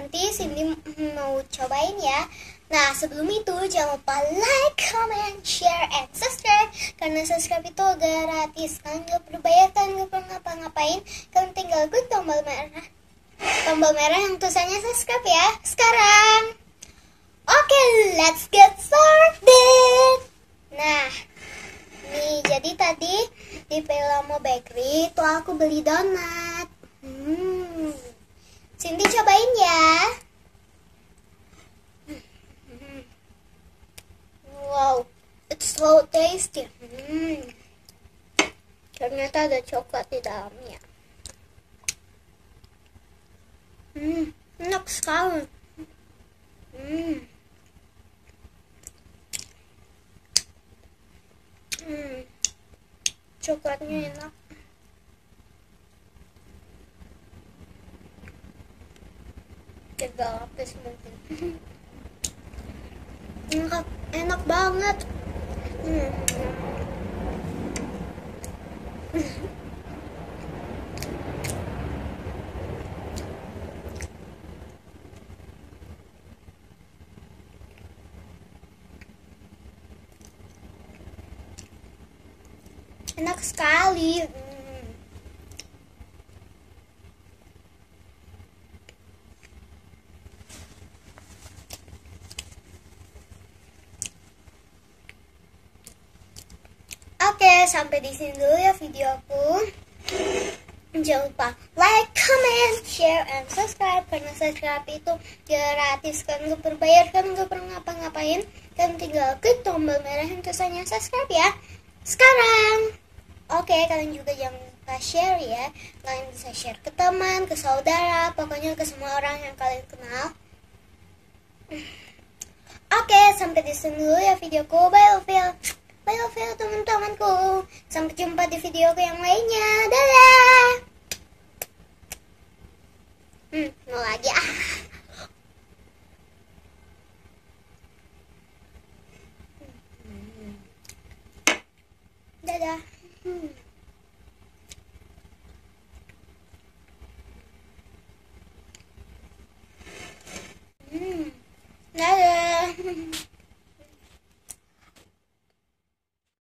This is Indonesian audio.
nanti Cindy mau cobain ya. Nah, sebelum itu jangan lupa like, comment, share, and subscribe. Karena subscribe itu gratis, kalian gak perlu bayar, kalian gak perlu ngapa-ngapain. Kalian tinggal klik tombol merah yang tulisannya subscribe ya. Sekarang oke, let's get started. Nah, nih jadi tadi di Pelamo Bakery itu aku beli donat. Cindy cobain ya. Wow, it's so tasty. Ternyata ada coklat di dalamnya. Enak sekali. Coklatnya enak. Tiga lapis mungkin. Enak banget. Enak sekali. Oke, sampai di sini dulu ya videoku. Jangan lupa like, comment, share, and subscribe. Karena subscribe itu gratis, kan gak berbayar, kan gak perlu ngapa-ngapain. Kan tinggal klik tombol merah yang tulisannya subscribe ya. Sekarang oke, kalian juga jangan lupa share ya. Kalian bisa share ke teman, ke saudara, pokoknya ke semua orang yang kalian kenal. Oke, sampai di sini dulu ya videoku. Bye love you teman-temanku. Sampai jumpa di videoku yang lainnya. Dadah. Mau lagi ah. Dadah. Dadah.